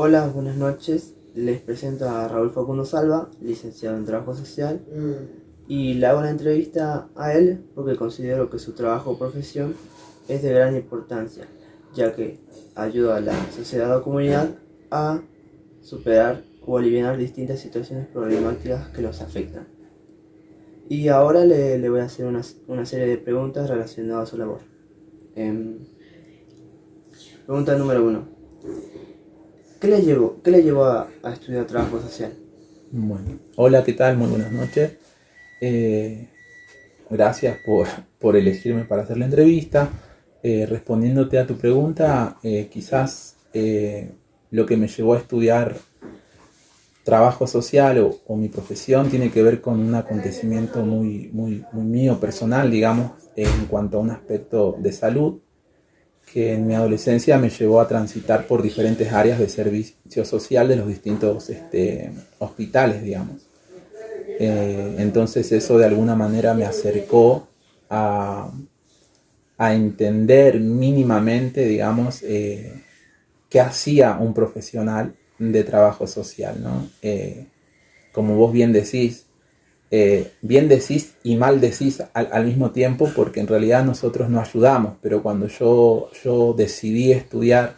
Hola, buenas noches. Les presento a Raúl Facundo Salva, licenciado en Trabajo Social, y le hago la entrevista a él porque considero que su trabajo o profesión es de gran importancia, ya que ayuda a la sociedad o comunidad a superar o aliviar distintas situaciones problemáticas que los afectan. Y ahora le voy a hacer una serie de preguntas relacionadas a su labor. Pregunta número 1. ¿Qué le llevó a estudiar trabajo social? Bueno, hola, ¿qué tal? Muy buenas noches. Gracias por elegirme para hacer la entrevista. Respondiéndote a tu pregunta, quizás lo que me llevó a estudiar trabajo social o mi profesión tiene que ver con un acontecimiento muy mío, personal, digamos, en cuanto a un aspecto de salud que en mi adolescencia me llevó a transitar por diferentes áreas de servicio social de los distintos hospitales, digamos. Entonces eso de alguna manera me acercó a, a entender mínimamente, digamos, qué hacía un profesional de trabajo social, ¿no? Como vos bien decís y mal decís al mismo tiempo, porque en realidad nosotros no ayudamos, pero cuando yo decidí estudiar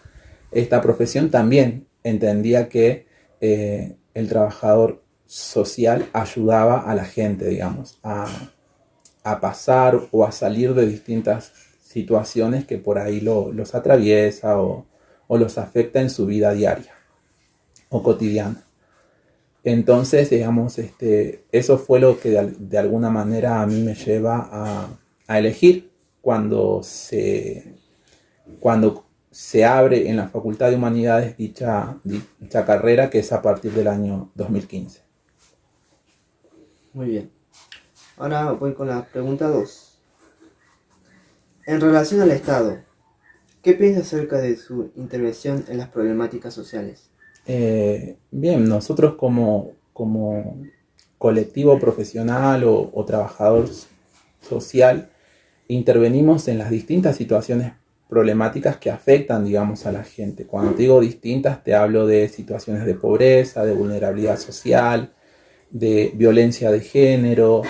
esta profesión también entendía que el trabajador social ayudaba a la gente, digamos, a pasar o a salir de distintas situaciones que por ahí los atraviesa o los afecta en su vida diaria o cotidiana. Entonces, digamos, eso fue lo que de alguna manera a mí me lleva a elegir cuando se abre en la Facultad de Humanidades dicha carrera, que es a partir del año 2015. Muy bien. Ahora voy con la pregunta 2. En relación al Estado, ¿qué piensa acerca de su intervención en las problemáticas sociales? Bien, nosotros como colectivo profesional o trabajador social intervenimos en las distintas situaciones problemáticas que afectan, digamos, a la gente. Cuando te digo distintas, te hablo de situaciones de pobreza, de vulnerabilidad social, de violencia de género,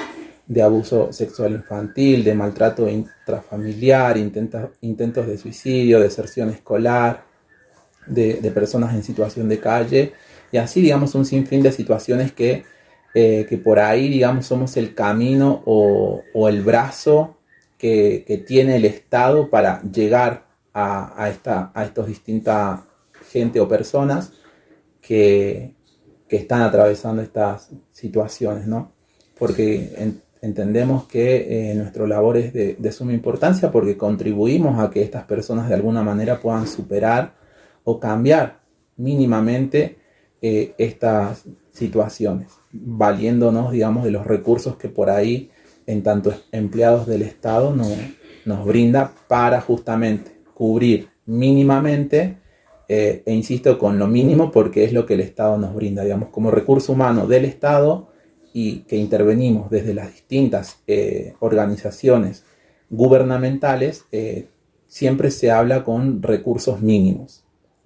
de abuso sexual infantil, de maltrato intrafamiliar, intentos de suicidio, deserción escolar, de personas en situación de calle, y así, digamos, un sinfín de situaciones que por ahí, digamos, somos el camino o el brazo que tiene el Estado para llegar a estos distintas gente o personas que, que están atravesando estas situaciones, ¿no? Porque entendemos que nuestra labor es de suma importancia porque contribuimos a que estas personas de alguna manera puedan superar o cambiar mínimamente estas situaciones, valiéndonos, digamos, de los recursos que por ahí, en tanto empleados del Estado, nos brinda para justamente cubrir mínimamente, e insisto con lo mínimo porque es lo que el Estado nos brinda, digamos, como recurso humano del Estado y que intervenimos desde las distintas organizaciones gubernamentales, siempre se habla con recursos mínimos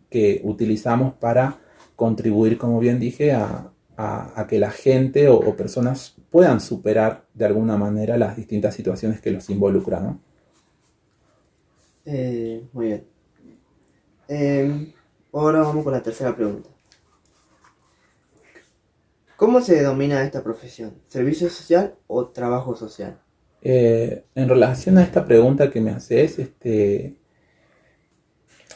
que utilizamos para contribuir, como bien dije, a que la gente o personas puedan superar de alguna manera las distintas situaciones que los involucran, ¿no? Muy bien. Ahora vamos con la tercera pregunta. ¿Cómo se denomina esta profesión? ¿Servicio social o trabajo social? En relación a esta pregunta que me haces,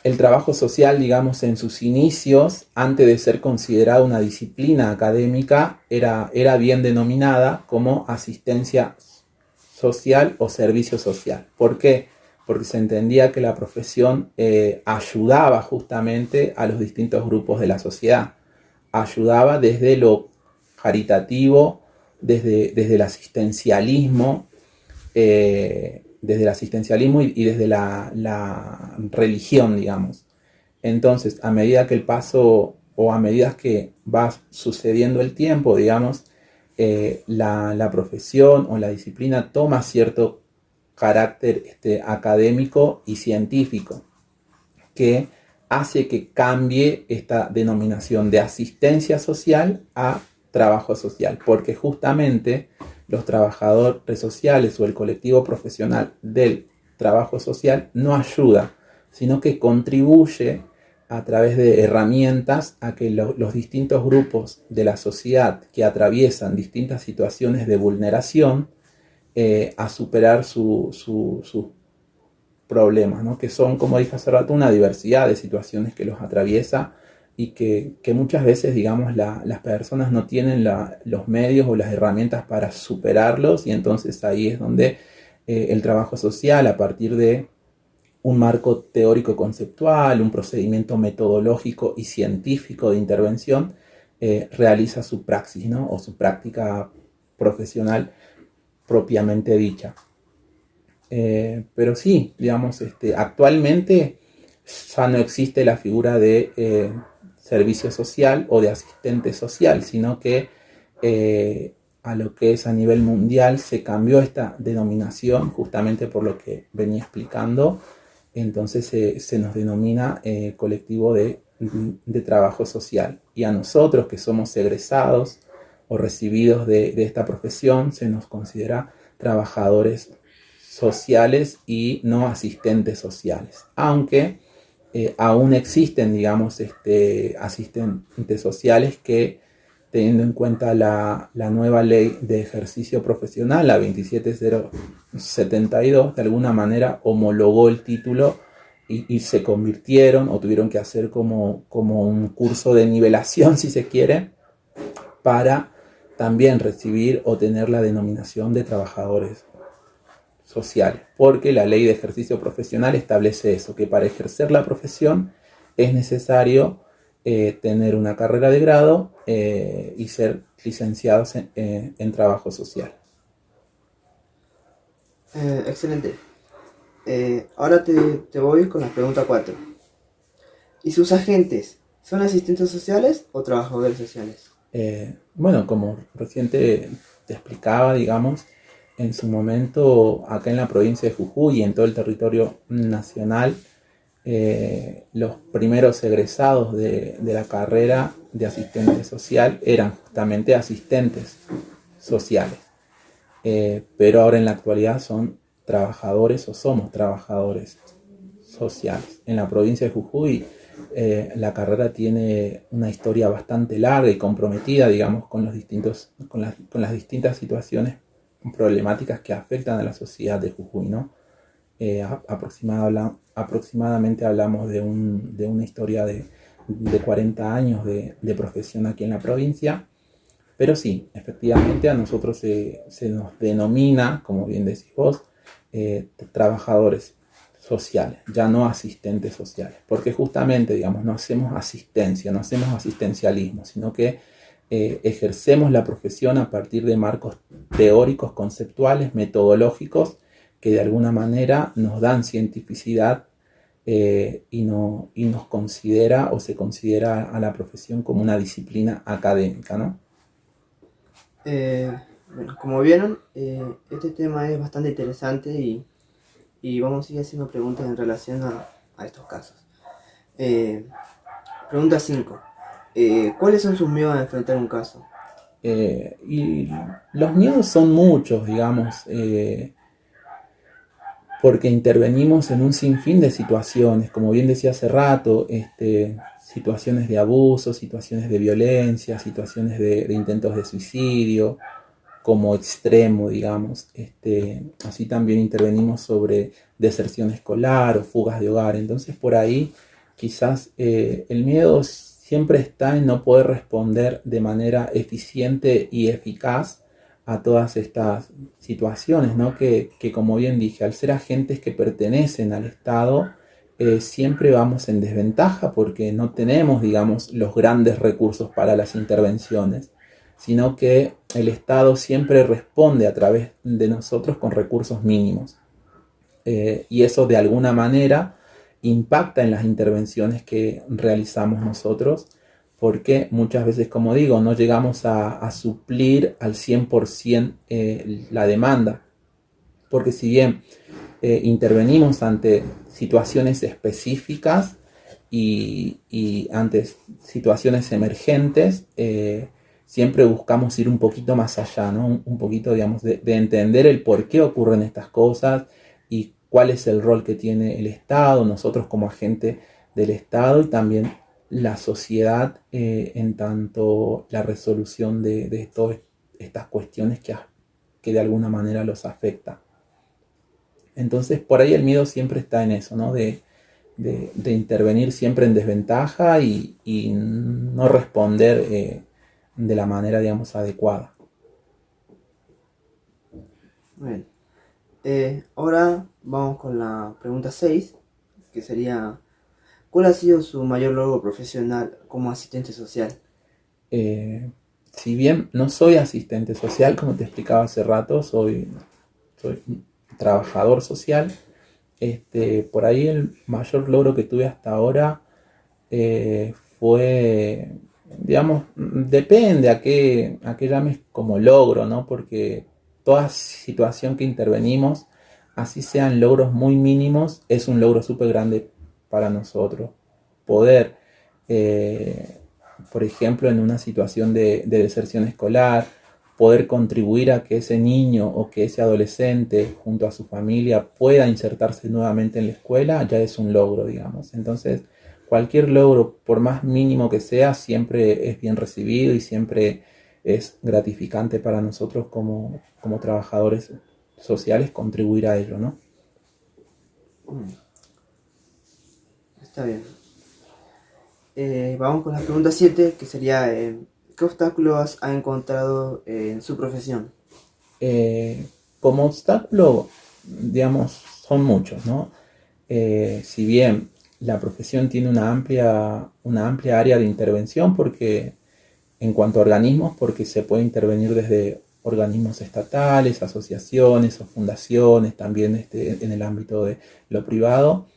el trabajo social, digamos, en sus inicios, antes de ser considerada una disciplina académica, era bien denominada como asistencia social o servicio social. ¿Por qué? Porque se entendía que la profesión ayudaba justamente a los distintos grupos de la sociedad. Ayudaba desde lo caritativo, desde el asistencialismo, y desde la religión, digamos. Entonces, a medida que el paso o a medida que va sucediendo el tiempo, digamos, la profesión o la disciplina toma cierto carácter académico y científico que hace que cambie esta denominación de asistencia social a trabajo social, porque justamente los trabajadores sociales o el colectivo profesional del trabajo social no ayuda, sino que contribuye a través de herramientas a que los distintos grupos de la sociedad que atraviesan distintas situaciones de vulneración a superar sus problemas, ¿no? Que son, como dije hace rato, una diversidad de situaciones que los atraviesa y que muchas veces, digamos, las personas no tienen los medios o las herramientas para superarlos, y entonces ahí es donde el trabajo social, a partir de un marco teórico conceptual, un procedimiento metodológico y científico de intervención, realiza su praxis, ¿no? O su práctica profesional propiamente dicha. Pero sí, digamos, actualmente ya no existe la figura de servicio social o de asistente social, sino que a lo que es a nivel mundial se cambió esta denominación justamente por lo que venía explicando. Entonces se nos denomina colectivo de trabajo social, y a nosotros que somos egresados o recibidos de esta profesión se nos considera trabajadores sociales y no asistentes sociales, aunque aún existen, digamos, asistentes sociales que, teniendo en cuenta la nueva ley de ejercicio profesional, la 27072, de alguna manera homologó el título y se convirtieron o tuvieron que hacer como un curso de nivelación, si se quiere, para también recibir o tener la denominación de trabajadores sociales, porque la ley de ejercicio profesional establece eso, que para ejercer la profesión es necesario tener una carrera de grado y ser licenciados en trabajo social. Excelente. Ahora te voy con la pregunta 4. ¿Y sus agentes son asistentes sociales o trabajadores sociales? Bueno, como recién te explicaba, digamos, en su momento acá en la provincia de Jujuy y en todo el territorio nacional, los primeros egresados de la carrera de asistente social eran justamente asistentes sociales, pero ahora en la actualidad son trabajadores o somos trabajadores sociales. En la provincia de Jujuy la carrera tiene una historia bastante larga y comprometida, digamos, con las distintas situaciones problemáticas que afectan a la sociedad de Jujuy, ¿no? Aproximadamente hablamos de una historia de 40 años de profesión aquí en la provincia, pero sí, efectivamente a nosotros se nos denomina, como bien decís vos, trabajadores sociales, ya no asistentes sociales, porque justamente, digamos, no hacemos asistencia, no hacemos asistencialismo, sino que ejercemos la profesión a partir de marcos teóricos, conceptuales, metodológicos, que de alguna manera nos dan cientificidad y nos considera o se considera a la profesión como una disciplina académica, ¿no? Bueno, como vieron, este tema es bastante interesante y vamos a seguir haciendo preguntas en relación a estos casos. Pregunta 5. ¿Cuáles son sus miedos a enfrentar un caso? Y los miedos son muchos, digamos, porque intervenimos en un sinfín de situaciones, como bien decía hace rato, situaciones de abuso, situaciones de violencia, situaciones de intentos de suicidio, como extremo, digamos. Así también intervenimos sobre deserción escolar o fugas de hogar. Entonces, por ahí quizás el miedo siempre está en no poder responder de manera eficiente y eficaz a todas estas situaciones, ¿no? Que como bien dije, al ser agentes que pertenecen al Estado, siempre vamos en desventaja porque no tenemos, digamos, los grandes recursos para las intervenciones, sino que el Estado siempre responde a través de nosotros con recursos mínimos. Y eso de alguna manera impacta en las intervenciones que realizamos nosotros, porque muchas veces, como digo, no llegamos a suplir al 100% la demanda, porque si bien intervenimos ante situaciones específicas, y ante situaciones emergentes, siempre buscamos ir un poquito más allá, ¿no? Un poquito, digamos, de entender el por qué ocurren estas cosas y cuál es el rol que tiene el Estado, nosotros como agente del Estado y también la sociedad en tanto la resolución de todas estas cuestiones que de alguna manera los afecta. Entonces, por ahí el miedo siempre está en eso, ¿no? De intervenir siempre en desventaja y no responder de la manera, digamos, adecuada. Bueno, ahora vamos con la pregunta 6, que sería, ¿cuál ha sido su mayor logro profesional como asistente social? Si bien no soy asistente social, como te explicaba hace rato, soy trabajador social. Por ahí el mayor logro que tuve hasta ahora fue, digamos, depende a qué llames como logro, ¿no? Porque toda situación que intervenimos, así sean logros muy mínimos, es un logro súper grande para nosotros. Poder, por ejemplo, en una situación de deserción escolar, poder contribuir a que ese niño o que ese adolescente junto a su familia pueda insertarse nuevamente en la escuela, ya es un logro, digamos. Entonces, cualquier logro, por más mínimo que sea, siempre es bien recibido y siempre es gratificante para nosotros como trabajadores sociales contribuir a ello, ¿no? Está bien. Vamos con la pregunta 7, que sería, ¿qué obstáculos ha encontrado en su profesión? Como obstáculo, digamos, son muchos, ¿no? Si bien la profesión tiene una amplia área de intervención, porque en cuanto a organismos, porque se puede intervenir desde organismos estatales, asociaciones o fundaciones, también en el ámbito de lo privado.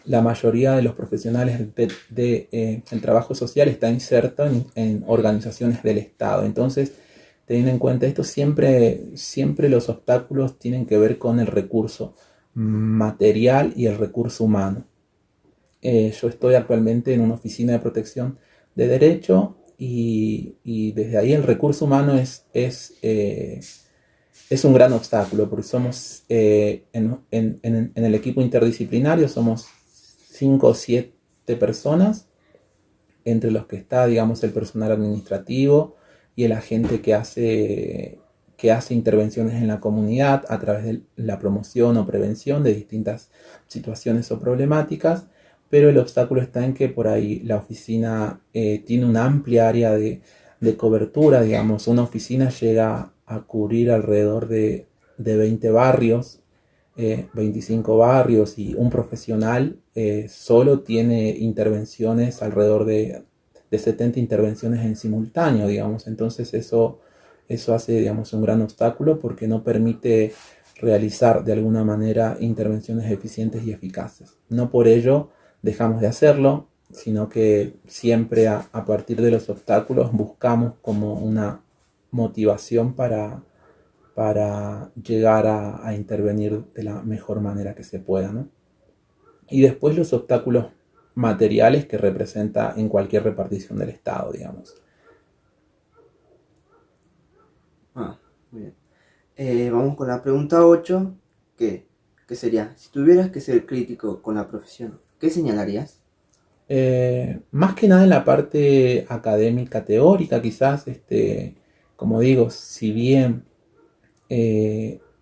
La mayoría de los profesionales del trabajo social está inserto en organizaciones del Estado. Entonces, teniendo en cuenta esto, siempre los obstáculos tienen que ver con el recurso material y el recurso humano. Yo estoy actualmente en una oficina de protección de derecho y desde ahí el recurso humano es un gran obstáculo porque somos en el equipo interdisciplinario somos 5 o 7 personas, entre los que está, digamos, el personal administrativo y el agente que hace intervenciones en la comunidad a través de la promoción o prevención de distintas situaciones o problemáticas, pero el obstáculo está en que por ahí la oficina tiene una amplia área de cobertura, digamos, una oficina llega a cubrir alrededor de 20 barrios, 25 barrios y un profesional solo tiene intervenciones alrededor de 70 intervenciones en simultáneo, digamos. Entonces eso hace, digamos, un gran obstáculo porque no permite realizar de alguna manera intervenciones eficientes y eficaces. No por ello dejamos de hacerlo, sino que siempre a partir de los obstáculos buscamos como una motivación para llegar a intervenir de la mejor manera que se pueda, ¿no? Y después los obstáculos materiales que representa en cualquier repartición del Estado, digamos. Muy bien. Vamos con la pregunta 8, que sería, si tuvieras que ser crítico con la profesión, ¿qué señalarías? Más que nada en la parte académica teórica, quizás, como digo, si bien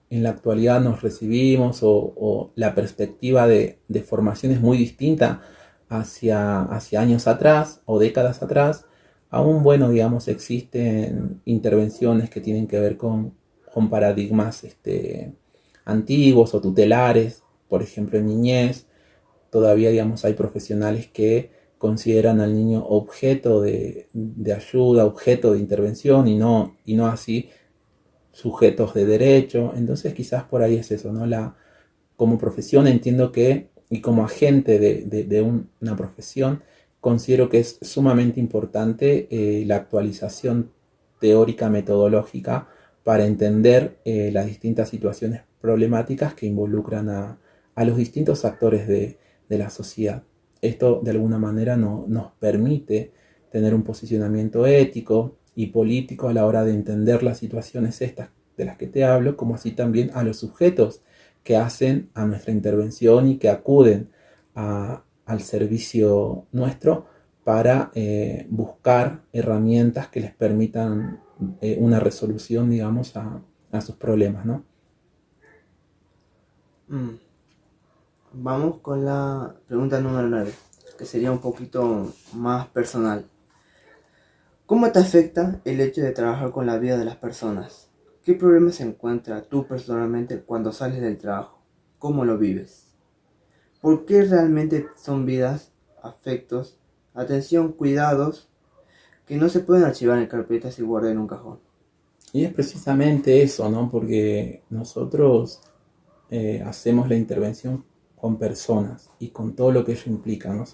en la actualidad nos recibimos o la perspectiva de formación es muy distinta hacia años atrás o décadas atrás, aún, bueno, digamos, existen intervenciones que tienen que ver con paradigmas antiguos o tutelares, por ejemplo, en niñez. Todavía, digamos, hay profesionales que consideran al niño objeto de ayuda, objeto de intervención y no así sujetos de derecho. Entonces quizás por ahí es eso, ¿no? Como profesión entiendo que, y como agente de una profesión, considero que es sumamente importante la actualización teórica metodológica para entender las distintas situaciones problemáticas que involucran a los distintos actores de la sociedad. Esto de alguna manera nos permite tener un posicionamiento ético y político a la hora de entender las situaciones estas de las que te hablo, como así también a los sujetos que hacen a nuestra intervención y que acuden al servicio nuestro para buscar herramientas que les permitan una resolución, digamos, a sus problemas, ¿no? Vamos con la pregunta número 9, que sería un poquito más personal. ¿Cómo te afecta el hecho de trabajar con la vida de las personas? ¿Qué problemas encuentras tú personalmente cuando sales del trabajo? ¿Cómo lo vives? ¿Por qué realmente son vidas, afectos, atención, cuidados que no se pueden archivar en carpetas y guardar en un cajón? Y es precisamente eso, ¿no? Porque nosotros hacemos la intervención con personas y con todo lo que ello implica, ¿no?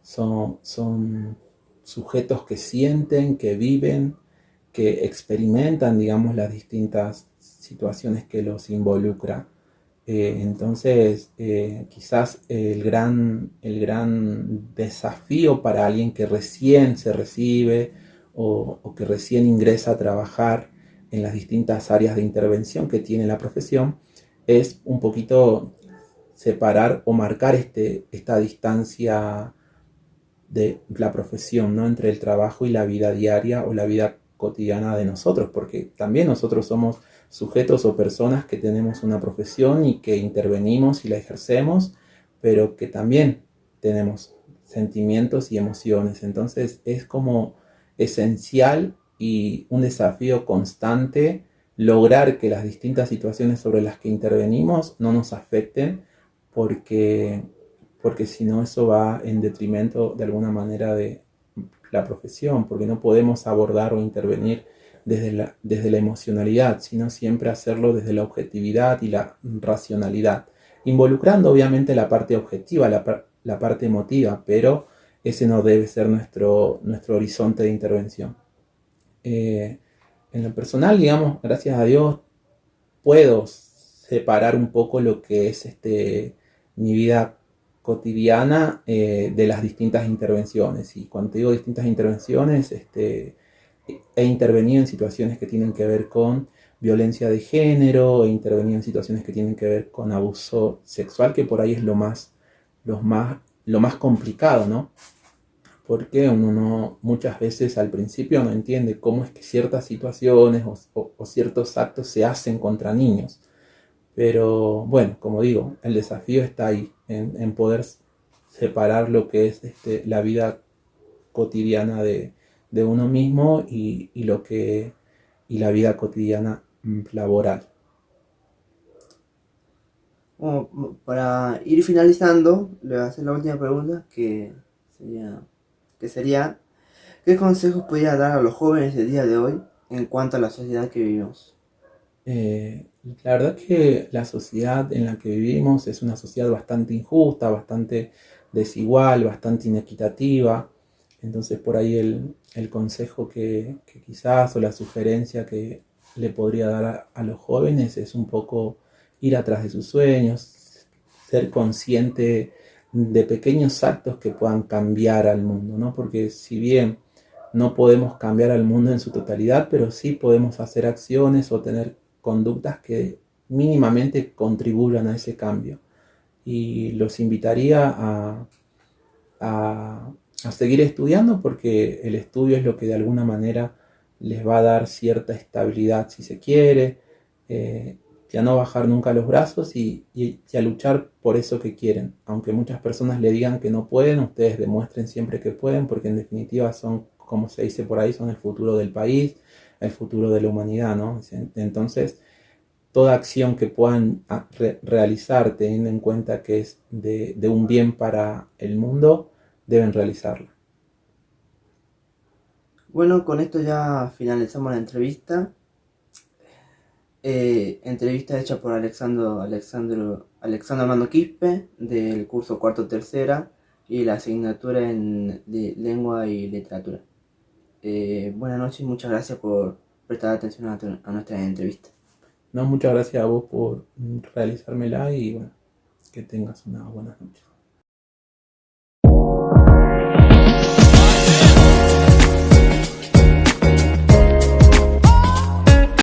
Son sujetos que sienten, que viven, que experimentan, digamos, las distintas situaciones que los involucra. Entonces, quizás el gran desafío para alguien que recién se recibe o que recién ingresa a trabajar en las distintas áreas de intervención que tiene la profesión es un poquito separar o marcar esta distancia de la profesión, ¿no? Entre el trabajo y la vida diaria o la vida cotidiana de nosotros, porque también nosotros somos sujetos o personas que tenemos una profesión y que intervenimos y la ejercemos, pero que también tenemos sentimientos y emociones. Entonces es como esencial y un desafío constante lograr que las distintas situaciones sobre las que intervenimos no nos afecten, porque si no eso va en detrimento de alguna manera de la profesión, porque no podemos abordar o intervenir desde la emocionalidad, sino siempre hacerlo desde la objetividad y la racionalidad, involucrando obviamente la parte objetiva, la parte emotiva, pero ese no debe ser nuestro horizonte de intervención. En lo personal, digamos, gracias a Dios, puedo separar un poco lo que es mi vida cotidiana de las distintas intervenciones. Y cuando te digo distintas intervenciones, he intervenido en situaciones que tienen que ver con violencia de género, he intervenido en situaciones que tienen que ver con abuso sexual, que por ahí es lo más complicado, ¿no? Porque uno no, muchas veces al principio no entiende cómo es que ciertas situaciones o ciertos actos se hacen contra niños. Pero bueno, como digo, el desafío está ahí, en poder separar lo que es la vida cotidiana de uno mismo y la vida cotidiana laboral. Bueno, para ir finalizando, le voy a hacer la última pregunta sería ¿qué consejos podría dar a los jóvenes del día de hoy en cuanto a la sociedad que vivimos? La verdad que la sociedad en la que vivimos es una sociedad bastante injusta, bastante desigual, bastante inequitativa. Entonces por ahí el consejo que quizás o la sugerencia que le podría dar a los jóvenes es un poco ir atrás de sus sueños, ser consciente de pequeños actos que puedan cambiar al mundo, ¿no? Porque si bien no podemos cambiar al mundo en su totalidad, pero sí podemos hacer acciones o tener conductas que mínimamente contribuyan a ese cambio. Y los invitaría a seguir estudiando, porque el estudio es lo que de alguna manera les va a dar cierta estabilidad si se quiere, y a no bajar nunca los brazos y a luchar por eso que quieren. Aunque muchas personas le digan que no pueden, ustedes demuestren siempre que pueden, porque en definitiva son, como se dice por ahí, son el futuro del país, el futuro de la humanidad, ¿no? Entonces, toda acción que puedan realizar teniendo en cuenta que es de un bien para el mundo, deben realizarla. Bueno, con esto ya finalizamos la entrevista. Entrevista hecha por Alexandro Armando Quispe del curso cuarto tercera y la asignatura de lengua y literatura. Buenas noches y muchas gracias por prestar atención a nuestra entrevista. No, muchas gracias a vos por realizármela y bueno, que tengas unas buenas noches.